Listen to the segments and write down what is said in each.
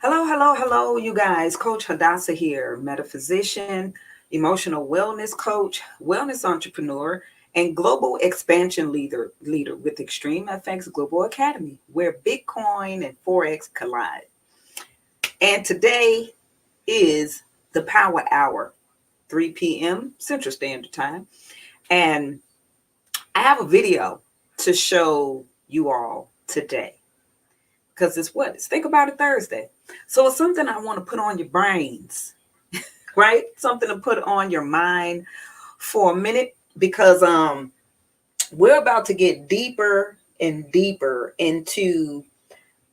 Hello, hello, hello, you guys. Coach Hadassah here, metaphysician, emotional wellness coach, wellness entrepreneur, and global expansion leader with Extreme FX Global Academy, where Bitcoin and Forex collide. And today is the Power Hour, 3 p.m. Central Standard Time. And I have a video to show you all today because it's what? It's Think About It Thursday. So it's something I want to put on your brains, right? Something to put on your mind for a minute because we're about to get deeper and deeper into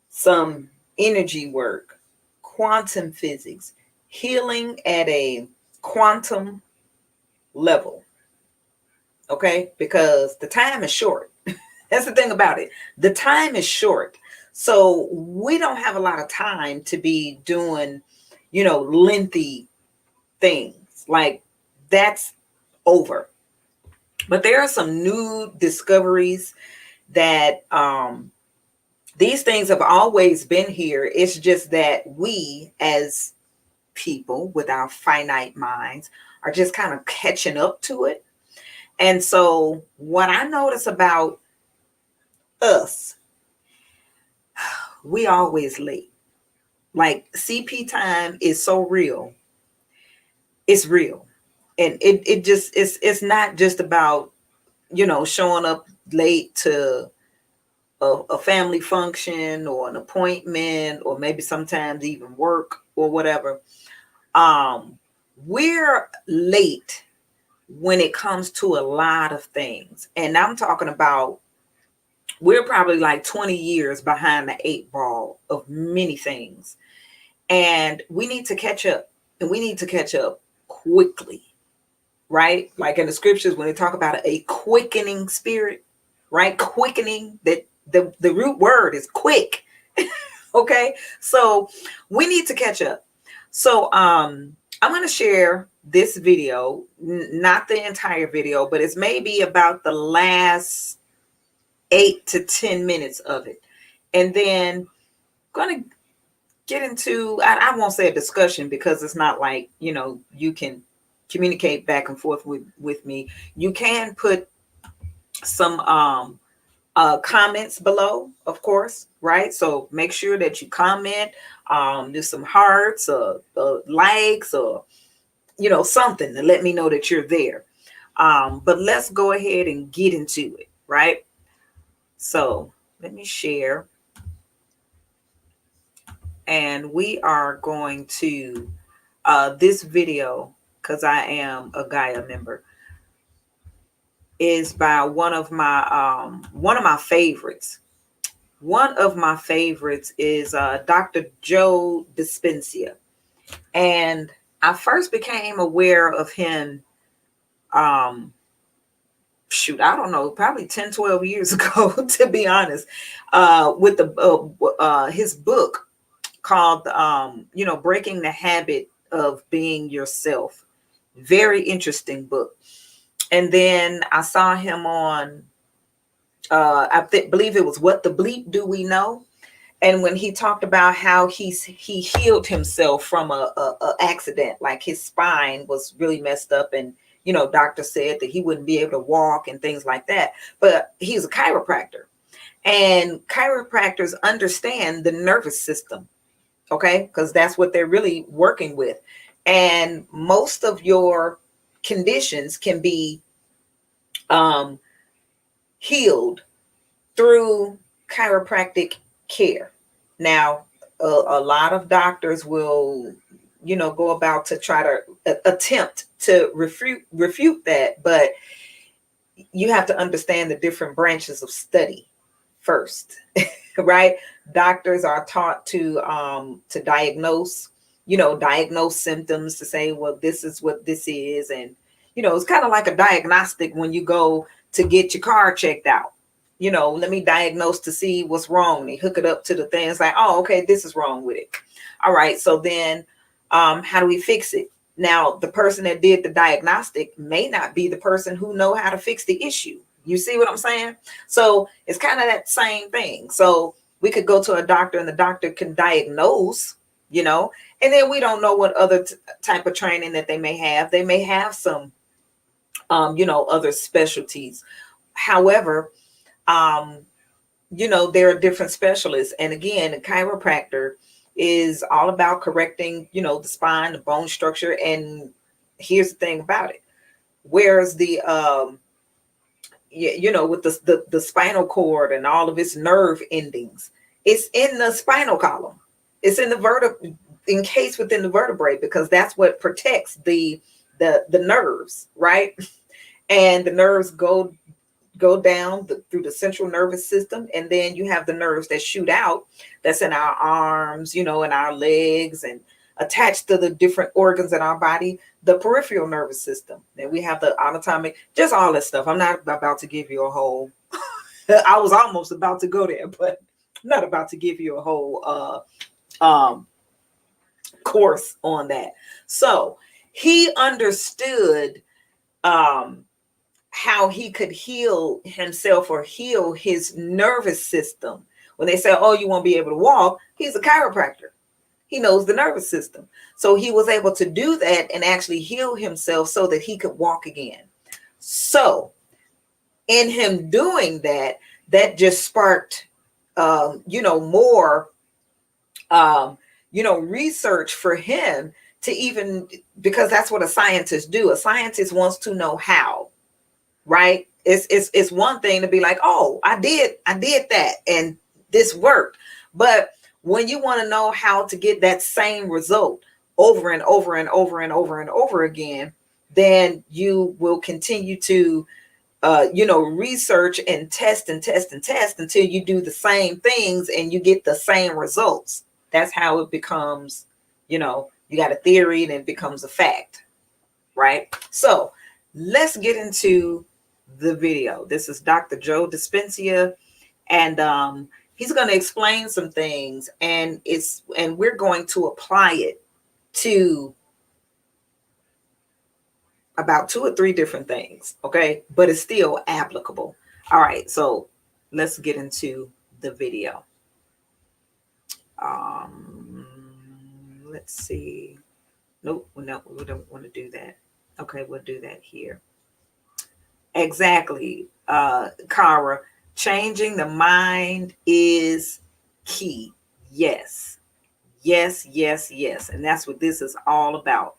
some energy work, quantum physics, healing at a quantum level. Okay? Because the time is short. That's the thing about it. The time is short. So we don't have a lot of time to be doing, lengthy things. Like that's over. But there are some new discoveries that these things have always been here. It's just that we as people with our finite minds are just kind of catching up to it. And so what I notice about us, we always late. Like CP time is so real. It's real. And it just it's not just about, showing up late to a family function or an appointment or maybe sometimes even work or whatever. Um, we're late when it comes to a lot of things. And I'm talking about we're probably like 20 years behind the eight ball of many things. And we need to catch up, and we need to catch up quickly, right? Like in the scriptures, when they talk about a quickening spirit, right? Quickening, that the root word is quick. Okay. So we need to catch up. So I'm going to share this video, not the entire video, but it's maybe about the last 8 to 10 minutes of it. And then going to get into, I won't say a discussion because it's not like, you can communicate back and forth with me. You can put some comments below, of course, right? So make sure that you comment, do some hearts or likes or, something to let me know that you're there. But let's go ahead and get into it, right? So let me share. And we are going to this video, because I am a Gaia member, is by one of my favorites. One of my favorites is Dr. Joe Dispenza. And I first became aware of him, um, I don't know, probably 10, 12 years ago, to be honest, with his book called, Breaking the Habit of Being Yourself. Very interesting book. And then I saw him on, believe it was What the Bleep Do We Know? And when he talked about how he healed himself from a accident, like his spine was really messed up, and doctor said that he wouldn't be able to walk and things like that. But he's a chiropractor, and chiropractors understand the nervous system, okay, because that's what they're really working with. And most of your conditions can be um, healed through chiropractic care. Now, a lot of doctors will, go about to try to attempt to refute that, but you have to understand the different branches of study first, right? Doctors are taught to diagnose symptoms, to say, well, this is what this is, and it's kind of like a diagnostic when you go to get your car checked out. Let me diagnose to see what's wrong. They hook it up to the thing. It's like, oh, okay, this is wrong with it. All right. So then how do we fix it? Now, the person that did the diagnostic may not be the person who know how to fix the issue. You see what I'm saying? So it's kind of that same thing. So we could go to a doctor and the doctor can diagnose, you know. And then we don't know what other type of training that they may have. They may have some, other specialties. However, there are different specialists. And again, a chiropractor is all about correcting, the spine, the bone structure. And here's the thing about it. Whereas the, with the spinal cord and all of its nerve endings, it's in the spinal column. It's in the encased within the vertebrae, because that's what protects the nerves, right? And the nerves go down through the central nervous system, and then you have the nerves that shoot out, that's in our arms, in our legs, and attached to the different organs in our body, the peripheral nervous system. And we have the autonomic, just all that stuff. I'm not about to give you a whole I was almost about to go there, but I'm not about to give you a whole course on that. So he understood how he could heal himself or heal his nervous system. When they say, oh, you won't be able to walk, he's a chiropractor. He knows the nervous system. So he was able to do that and actually heal himself so that he could walk again. So in him doing that, that just sparked, more, research for him to even, because that's what a scientist do. A scientist wants to know how, right? It's one thing to be like, oh, I did that and this worked. But when you want to know how to get that same result over and over and over and over and over again, then you will continue to, research and test and test and test until you do the same things and you get the same results. That's how it becomes, you got a theory and it becomes a fact, right? So let's get into the video. This is Dr. Joe Dispenza, and he's going to explain some things, and we're going to apply it to about 2 or 3 different things, okay? But it's still applicable. All right, so let's get into the video. Let's see. Nope, no, we don't want to do that. Okay, we'll do that here. Exactly, Kara. Changing the mind is key. Yes, yes, yes, yes. And that's what this is all about.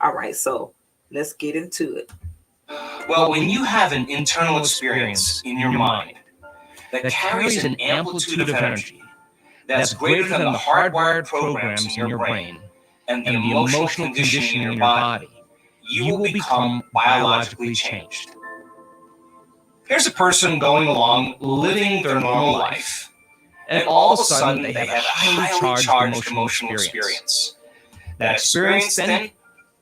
All right, so let's get into it. Well, when you have an internal experience in your mind that carries an amplitude of energy that's greater than the hardwired programs in your brain and the emotional conditioning in your body, you will become biologically changed. Here's a person going along, living their normal life, and all of a sudden they have a highly charged emotional experience. That experience then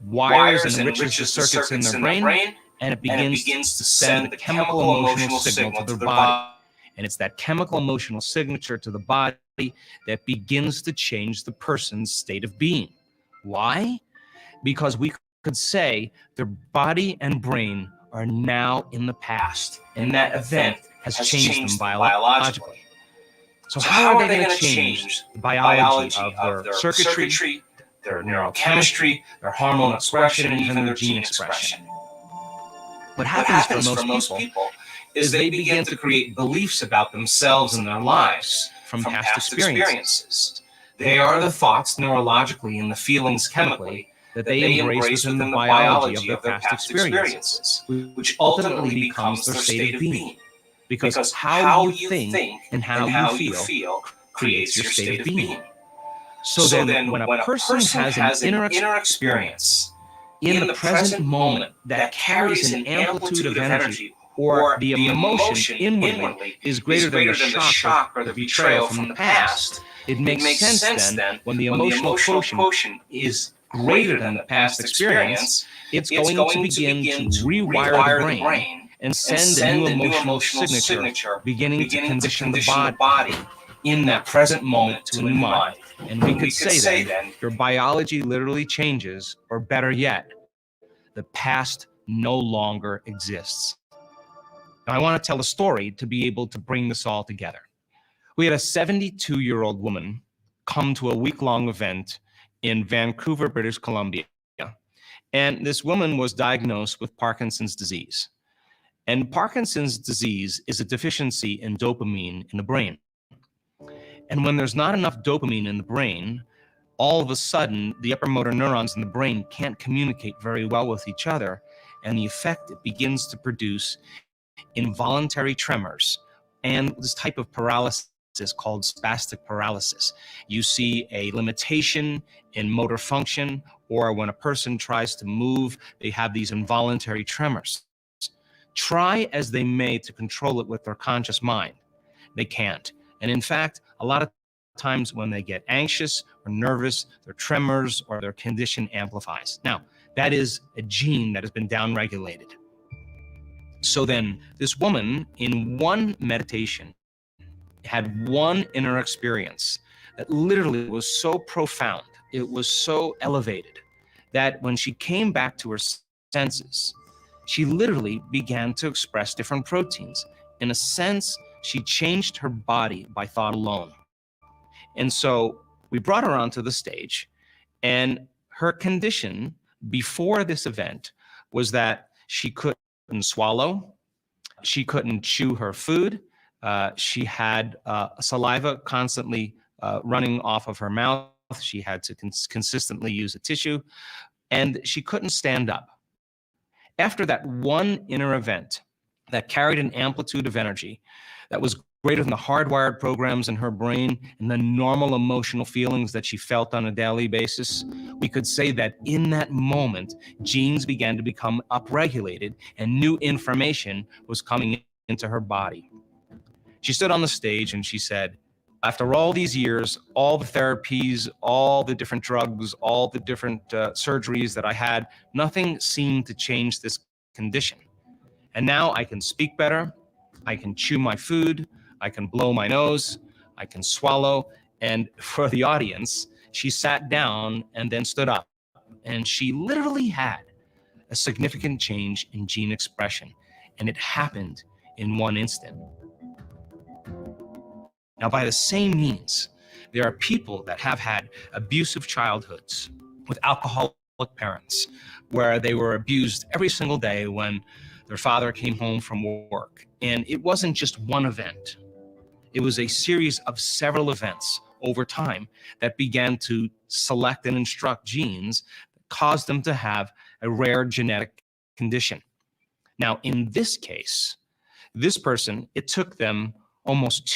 wires and enriches the circuits in their brain, and it begins to send the chemical emotional signal to their body. And it's that chemical emotional signature to the body that begins to change the person's state of being. Why? Because we could say their body and brain are now in the past, and that event has changed them biologically. So how are they going to change the biology of their circuitry, their neurochemistry, their hormone expression, and even their gene expression? What happens for most people is they begin to create beliefs about themselves and their lives from past experiences. They are the thoughts neurologically and the feelings chemically that they embrace within the biology of their past experiences, which ultimately becomes their state of being. Because how you think and how you feel creates your state of being. So then when a person has an inner experience in the present moment that carries an amplitude of energy, or the emotion inwardly is greater than the shock or the betrayal from the past, it makes sense then when the emotional quotient is greater than the past experience, it's going to begin to rewire the brain and send a new emotional signature, beginning to condition the body in that present moment to a new mind. And we could say then, your biology literally changes, or better yet, the past no longer exists. Now, I want to tell a story to be able to bring this all together. We had a 72-year-old woman come to a week-long event in Vancouver, British Columbia. And this woman was diagnosed with Parkinson's disease. And Parkinson's disease is a deficiency in dopamine in the brain. And when there's not enough dopamine in the brain, all of a sudden, the upper motor neurons in the brain can't communicate very well with each other. And the effect it begins to produce involuntary tremors and this type of paralysis called spastic paralysis. You see a limitation in motor function, or when a person tries to move, they have these involuntary tremors. Try as they may to control it with their conscious mind, they can't. And in fact, a lot of times when they get anxious or nervous, their tremors or their condition amplifies. Now, that is a gene that has been downregulated. So then this woman in one meditation had one inner experience that literally was so profound, it was so elevated, that when she came back to her senses, she literally began to express different proteins. In a sense, she changed her body by thought alone. And so we brought her onto the stage, and her condition before this event was that she couldn't swallow, she couldn't chew her food, she had saliva constantly running off of her mouth, she had to consistently use a tissue, and she couldn't stand up. After that one inner event that carried an amplitude of energy that was greater than the hardwired programs in her brain and the normal emotional feelings that she felt on a daily basis, we could say that in that moment, genes began to become upregulated and new information was coming into her body. She stood on the stage and she said, after all these years, all the therapies, all the different drugs, all the different surgeries that I had, nothing seemed to change this condition. And now I can speak better, I can chew my food, I can blow my nose, I can swallow. And for the audience, she sat down and then stood up. And she literally had a significant change in gene expression. And it happened in one instant. Now, by the same means, there are people that have had abusive childhoods with alcoholic parents, where they were abused every single day when their father came home from work. And it wasn't just one event. It was a series of several events over time that began to select and instruct genes that caused them to have a rare genetic condition. Now, in this case, this person, it took them almost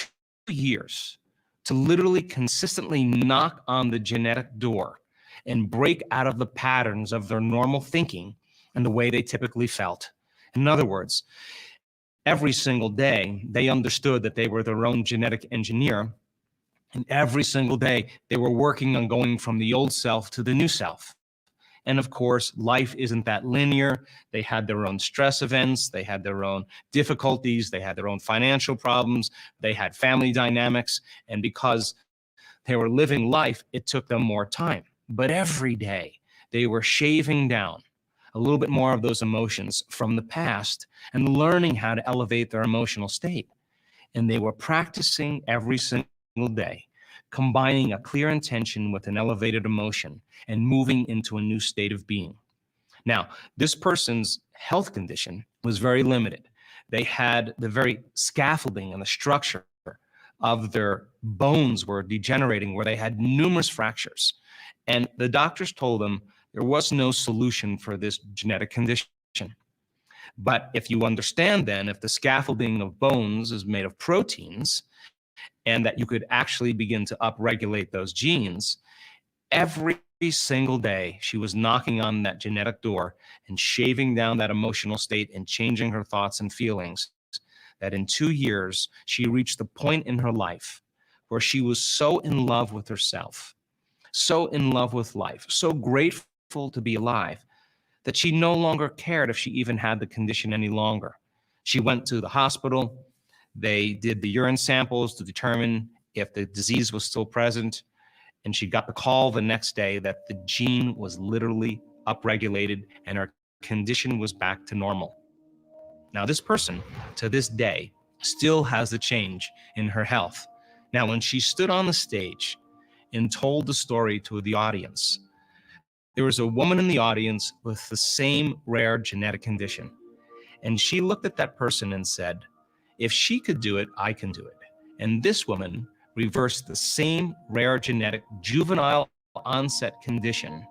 2 years to literally consistently knock on the genetic door and break out of the patterns of their normal thinking and the way they typically felt. In other words, every single day, they understood that they were their own genetic engineer, and every single day, they were working on going from the old self to the new self. And of course, life isn't that linear. They had their own stress events, they had their own difficulties, they had their own financial problems, they had family dynamics, and because they were living life, it took them more time. But every day, they were shaving down a little bit more of those emotions from the past and learning how to elevate their emotional state. And they were practicing every single day, combining a clear intention with an elevated emotion and moving into a new state of being. Now, this person's health condition was very limited. They had the very scaffolding and the structure of their bones were degenerating, where they had numerous fractures. And the doctors told them there was no solution for this genetic condition. But if you understand then, if the scaffolding of bones is made of proteins, and that you could actually begin to upregulate those genes, every single day she was knocking on that genetic door and shaving down that emotional state and changing her thoughts and feelings, that in 2 years, she reached the point in her life where she was so in love with herself, so in love with life, so grateful to be alive, that she no longer cared if she even had the condition any longer. She went to the hospital. They did the urine samples to determine if the disease was still present. And she got the call the next day that the gene was literally upregulated and her condition was back to normal. Now, this person, to this day, still has the change in her health. Now, when she stood on the stage and told the story to the audience. There was a woman in the audience with the same rare genetic condition. And she looked at that person and said, if she could do it, I can do it. And this woman reversed the same rare genetic juvenile onset condition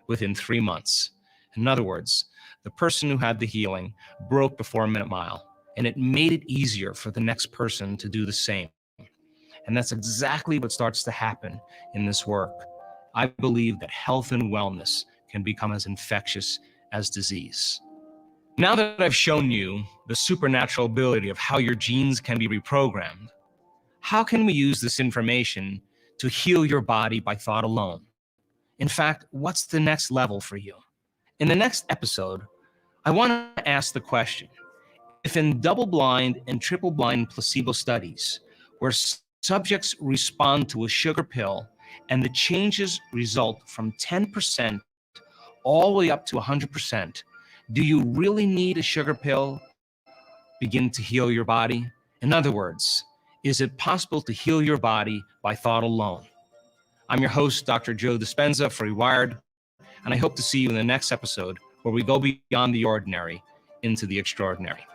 within 3 months. In other words, the person who had the healing broke the 4-minute mile, and it made it easier for the next person to do the same. And that's exactly what starts to happen in this work. I believe that health and wellness can become as infectious as disease. Now that I've shown you the supernatural ability of how your genes can be reprogrammed, how can we use this information to heal your body by thought alone? In fact, what's the next level for you? In the next episode, I want to ask the question, if in double-blind and triple-blind placebo studies, where subjects respond to a sugar pill and the changes result from 10% all the way up to 100%, do you really need a sugar pill begin to heal your body? In other words, is it possible to heal your body by thought alone? I'm your host, Dr. Joe Dispenza for Rewired, and I hope to see you in the next episode where we go beyond the ordinary into the extraordinary.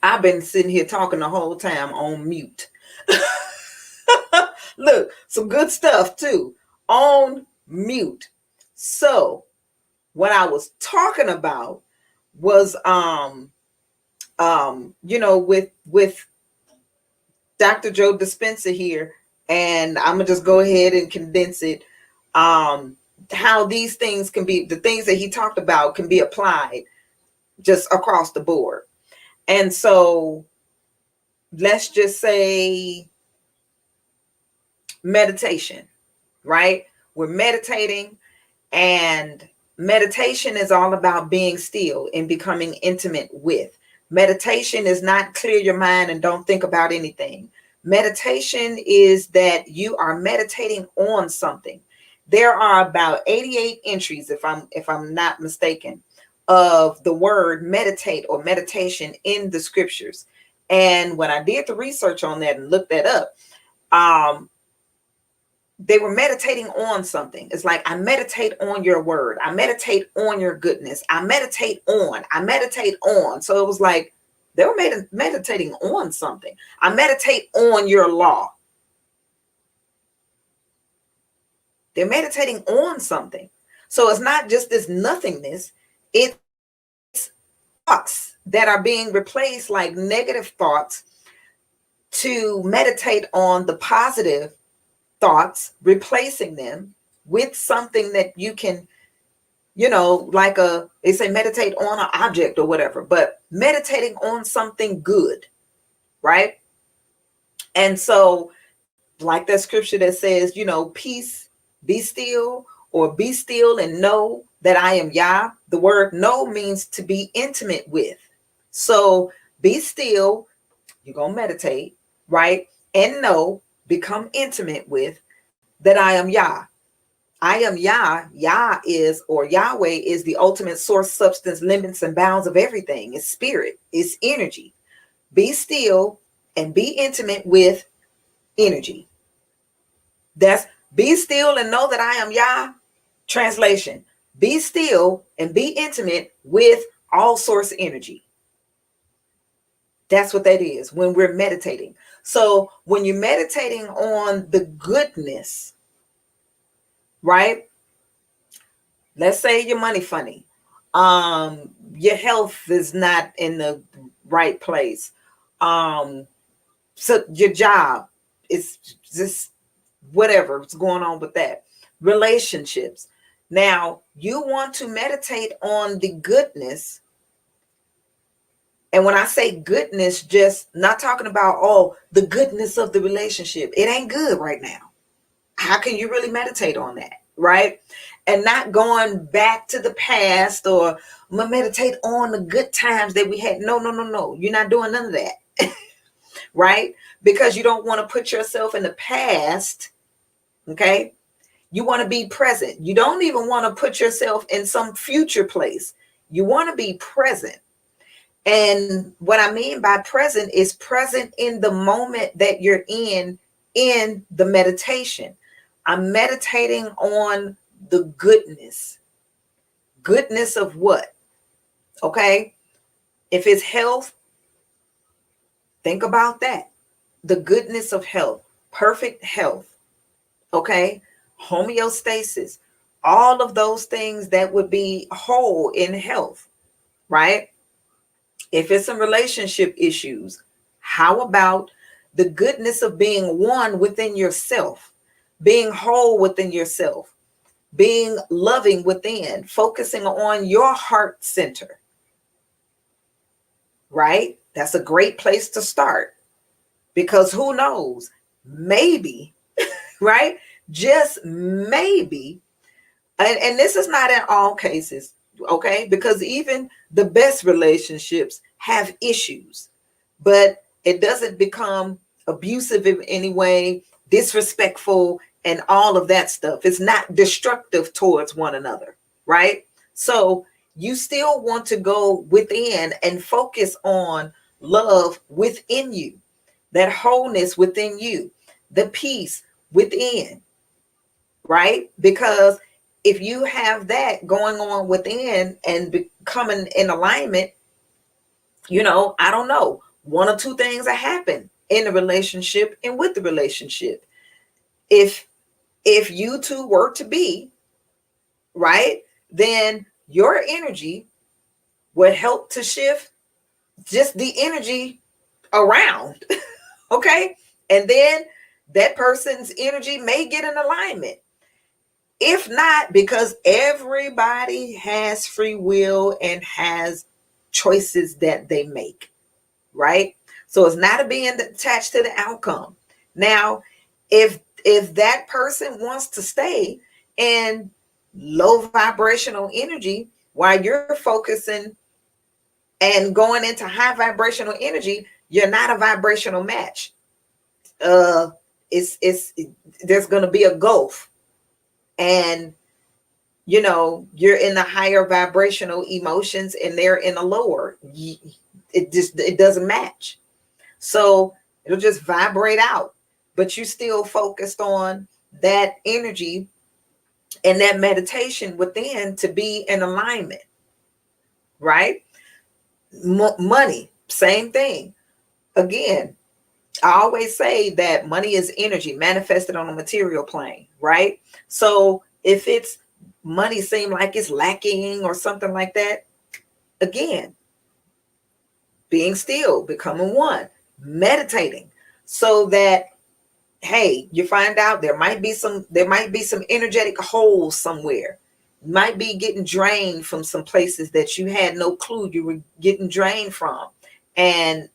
I've been sitting here talking the whole time on mute. Look, some good stuff too. On mute. So what I was talking about was with Dr. Joe Dispenza here, and I'm gonna just go ahead and condense it. How these things can be, the things that he talked about can be applied just across the board. And so let's just say meditation, right? We're meditating, and meditation is all about being still and becoming intimate with. Meditation is not clear your mind and don't think about anything. Meditation is that you are meditating on something. There are about 88 entries, if I'm not mistaken, of the word meditate or meditation in the scriptures. And when I did the research on that and looked that up, they were meditating on something. It's like, I meditate on your word. I meditate on your goodness. I meditate on. So it was like they were meditating on something. I meditate on your law. They're meditating on something. So it's not just this nothingness. It's thoughts that are being replaced, like negative thoughts, to meditate on the positive thoughts, replacing them with something that you can, like they say meditate on an object or whatever, but meditating on something good, right? And so, like that scripture that says, peace, be still, or be still and know that I am Yah. The word know means to be intimate with. So be still, you're going to meditate, right? And know, become intimate with, that I am Yah. I am Yah. Yah is, or Yahweh is, the ultimate source, substance, limits, and bounds of everything. It's spirit, it's energy. Be still and be intimate with energy. That's be still and know that I am Yah. Translation: be still and be intimate with all source energy. That's what that is when we're meditating. So when you're meditating on the goodness, right? Let's say your money funny. Your health is not in the right place. So your job is just whatever's going on with that. Relationships. Now you want to meditate on the goodness. And when I say goodness, just not talking about, the goodness of the relationship. It ain't good right now. How can you really meditate on that? Right? And not going back to the past, or meditate on the good times that we had. No. You're not doing none of that. Right? Because you don't want to put yourself in the past. Okay? You want to be present. You don't even want to put yourself in some future place. You want to be present. And what I mean by present is present in the moment that you're in the meditation. I'm meditating on the goodness. Goodness of what? Okay? If it's health, think about that. The goodness of health, perfect health. Okay? Homeostasis, all of those things that would be whole in health, right? If it's some relationship issues, how about the goodness of being one within yourself, being whole within yourself, being loving within, focusing on your heart center, right? That's a great place to start, because who knows, maybe, right? Just maybe. And this is not in all cases, okay? Because even the best relationships have issues, but it doesn't become abusive in any way, disrespectful, and all of that stuff. It's not destructive towards one another, right? So you still want to go within and focus on love within you, that wholeness within you, the peace within, right? Because if you have that going on within and becoming in alignment, I don't know, one or two things that happen in the relationship and with the relationship. If you two were to be right, then your energy would help to shift just the energy around. Okay. And then that person's energy may get in alignment. If not, because everybody has free will and has choices that they make, right? So it's not being attached to the outcome. Now, if that person wants to stay in low vibrational energy while you're focusing and going into high vibrational energy, you're not a vibrational match. It's there's going to be a gulf, and you're in the higher vibrational emotions and they're in the lower. It doesn't match, so it'll just vibrate out, but you still focused on that energy and that meditation within to be in alignment, right? Money, same thing. Again, I always say that money is energy manifested on a material plane, right? So if it's money seem like it's lacking or something like that, again, being still, becoming one, meditating, so that, hey, you find out there might be some energetic holes somewhere. You might be getting drained from some places that you had no clue you were getting drained from, and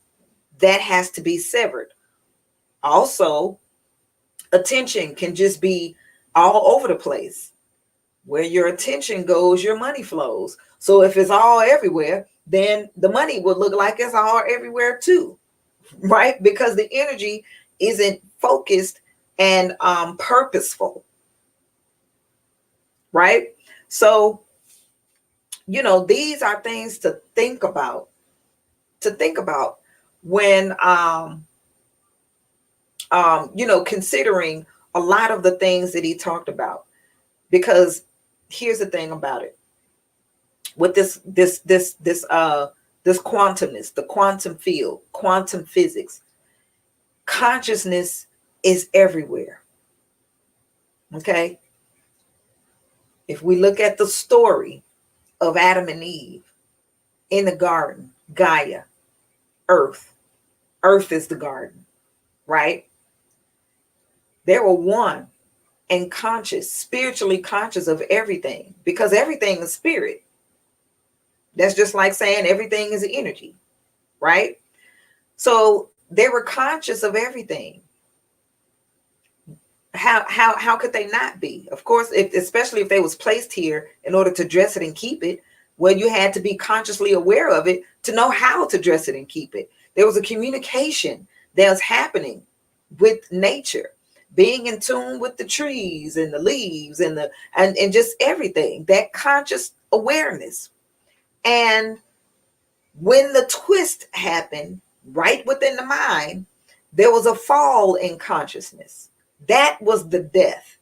that has to be severed. Also, attention can just be all over the place. Where your attention goes, your money flows. So if it's all everywhere, then the money would look like it's all everywhere too, right? Because the energy isn't focused and purposeful, right? So, these are things to think about, when considering a lot of the things that he talked about. Because here's the thing about it, with this quantumness, the quantum field, quantum physics, consciousness is everywhere. Okay. If we look at the story of Adam and Eve in the garden, Gaia, Earth is the garden, right? They were one and conscious, spiritually conscious of everything, because everything is spirit. That's just like saying everything is energy, right? So they were conscious of everything. How could they not be? Of course, especially if they was placed here in order to dress it and keep it, well, you had to be consciously aware of it to know how to dress it and keep it. There was a communication that was happening with nature, being in tune with the trees and the leaves and just everything, that conscious awareness. And when the twist happened right within the mind, there was a fall in consciousness. That was the death.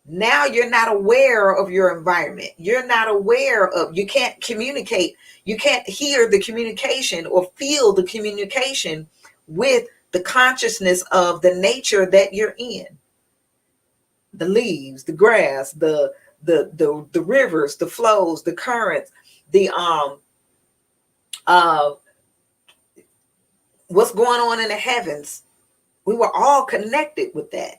Now you're not aware of your environment. You're not aware of, you can't communicate. You can't hear the communication or feel the communication with the consciousness of the nature that you're in. The leaves, the grass, the rivers, the flows, the currents, the what's going on in the heavens. We were all connected with that.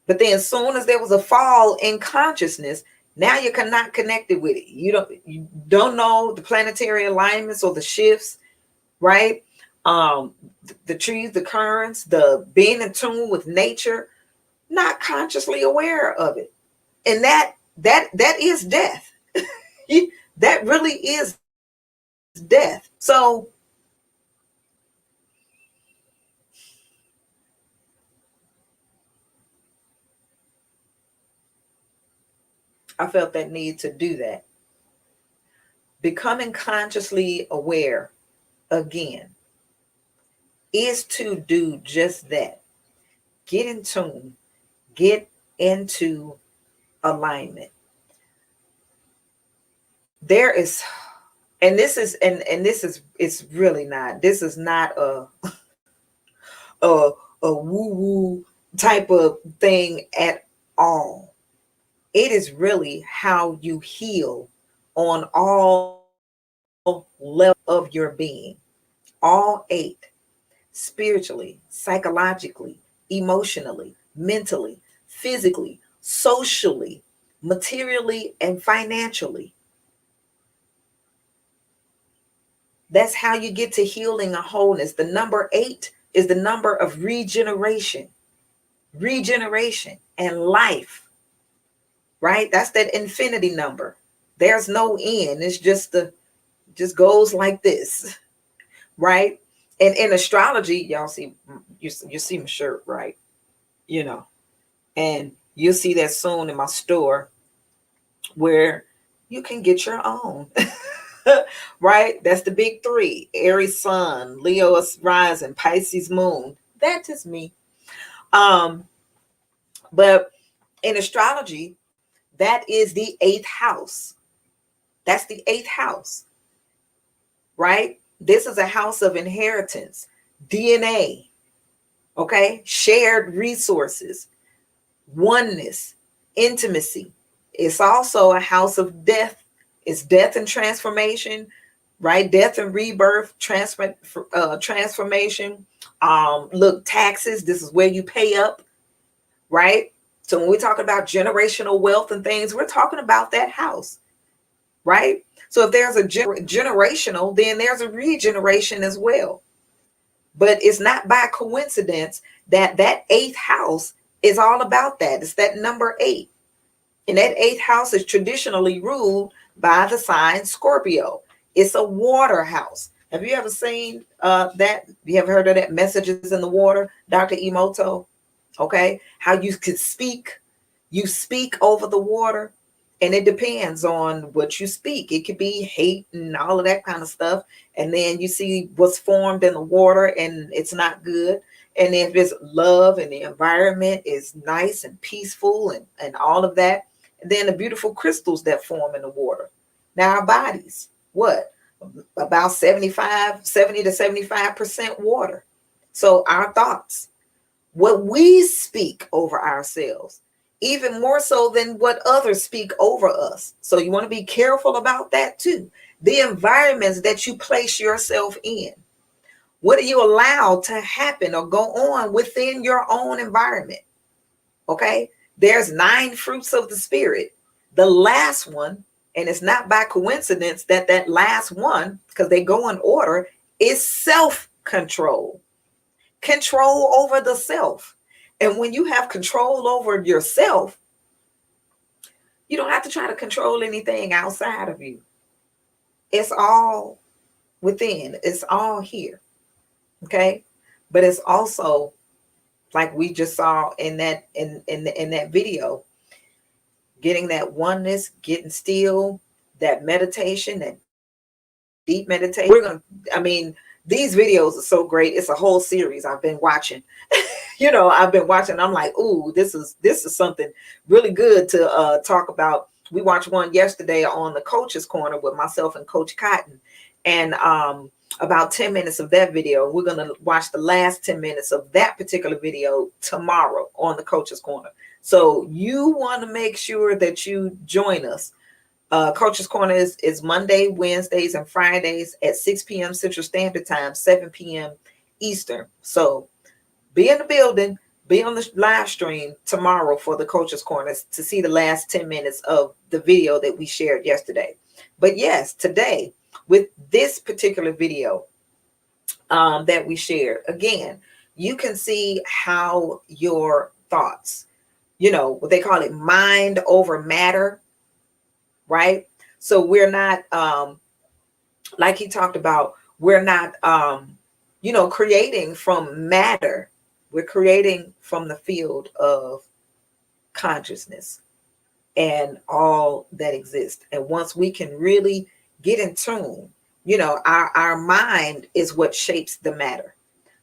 But then as soon as there was a fall in consciousness, now you're not connected with it. You don't know the planetary alignments or the shifts, right? The trees, the currents, the being in tune with nature, not consciously aware of it. And that is death. That really is death. So I felt that need to do that. Becoming consciously aware again is to do just that. Get in tune, get into alignment. There is And this is this is it's really not. This is not a woo woo type of thing at all. It is really how you heal on all levels of your being, all eight: spiritually, psychologically, emotionally, mentally, physically, socially, materially, and financially. That's how you get to healing and wholeness. The number eight is the number of regeneration, and life, right? That's that infinity number. There's no end. It's just goes like this, right? And in astrology, y'all see, you see my shirt, right? You know, and you'll see that soon in my store where you can get your own. Right? That's the big three: Aries Sun, Leo Rising, Pisces Moon. That is me. Um, but in astrology, that is the eighth house. That's the eighth house, right? This is a house of inheritance, DNA, okay? Shared resources, oneness, intimacy. It's also a house of death. It's death and transformation, right? Death and rebirth, transformation. Look, taxes. This is where you pay up, right? So when we talk about generational wealth and things, we're talking about that house, right? So if there's a generational, then there's a regeneration as well. But it's not by coincidence that that eighth house is all about that. It's that number eight. And that eighth house is traditionally ruled by the sign Scorpio. It's a water house. Have you ever seen that? You ever heard of that? Messages in the Water, Dr. Emoto? Okay. How you could speak. You speak over the water. And it depends on what you speak. It could be hate and all of that kind of stuff. And then you see what's formed in the water and it's not good. And if it's love and the environment is nice and peaceful and all of that, and then the beautiful crystals that form in the water. Now our bodies, what? About 70 to 75% water. So our thoughts, what we speak over ourselves, even more so than what others speak over us. So you want to be careful about that too. The environments that you place yourself in. What do you allow to happen or go on within your own environment? Okay. There's 9 fruits of the spirit. The last one, and it's not by coincidence that that last one, because they go in order, is self-control. Control over the self. And when you have control over yourself, you don't have to try to control anything outside of you. It's all within. It's all here. Okay. But it's also, like we just saw in that in that video, getting that oneness, getting still, that meditation, that deep meditation. These videos are so great. It's a whole series I've been watching. I've been watching. I'm like, ooh, this is something really good to talk about. We watched one yesterday on the Coach's Corner with myself and Coach Cotton, and about 10 minutes of that video. We're going to watch the last 10 minutes of that particular video tomorrow on the Coach's Corner. So you want to make sure that you join us. Coach's Corner is Monday, Wednesdays, and Fridays at 6 p.m. Central Standard Time, 7 p.m. Eastern. So be in the building, be on the live stream tomorrow for the Coach's Corner to see the last 10 minutes of the video that we shared yesterday. But yes, today, with this particular video that we shared, again, you can see how your thoughts, what they call it, mind over matter, right? So we're not, like he talked about, we're not, creating from matter. We're creating from the field of consciousness and all that exists. And once we can really get in tune, our mind is what shapes the matter.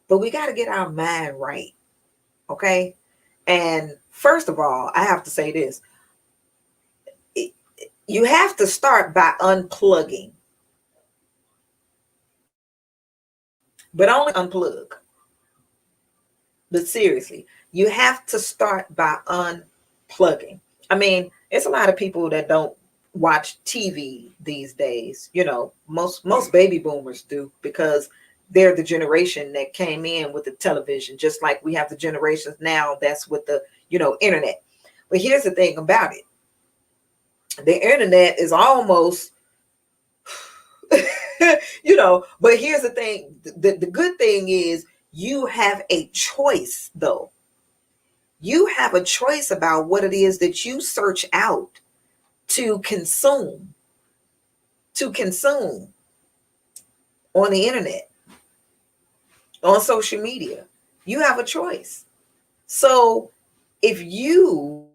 But we got to get our mind right. Okay. And first of all, I have to say this. You have to start by unplugging. but only unplug. But seriously, you have to start by unplugging. I mean, it's a lot of people that don't watch TV these days. You know, most baby boomers do, because they're the generation that came in with the television, just like we have the generations now that's with the, internet. But here's the thing about it. The internet is almost but here's the thing. The good thing is you have a choice, though. You have a choice about what it is that you search out to consume on the internet, on social media. You have a choice. So if you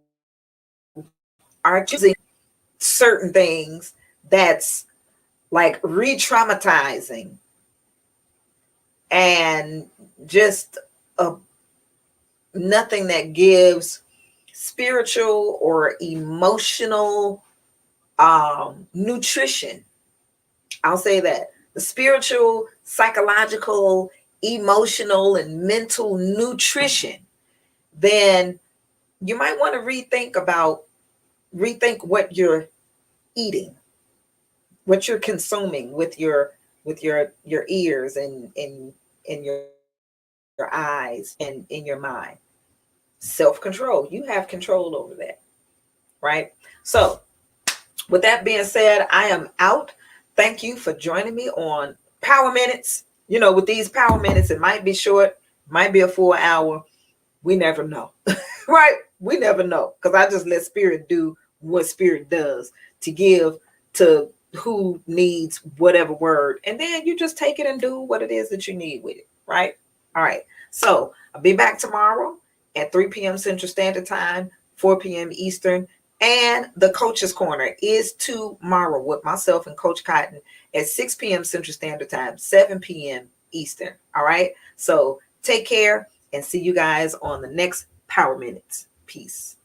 are choosing certain things that's like re-traumatizing and just nothing that gives spiritual or emotional nutrition, I'll say that the spiritual, psychological, emotional, and mental nutrition, then you might want to rethink what you're eating, what you're consuming with your ears and in your eyes and in your mind. Self-control. You have control over that, right? So with that being said, I am out. Thank you for joining me on Power Minutes. With these Power Minutes, it might be short, might be a full hour. We never know, right? We never know, because I just let Spirit do what Spirit does to give to who needs whatever word. And then you just take it and do what it is that you need with it, right? All right. So I'll be back tomorrow at 3 p.m. Central Standard Time, 4 p.m. Eastern. And the Coach's Corner is tomorrow with myself and Coach Cotton at 6 p.m. Central Standard Time, 7 p.m. Eastern. All right. So take care and see you guys on the next Power Minutes. Peace.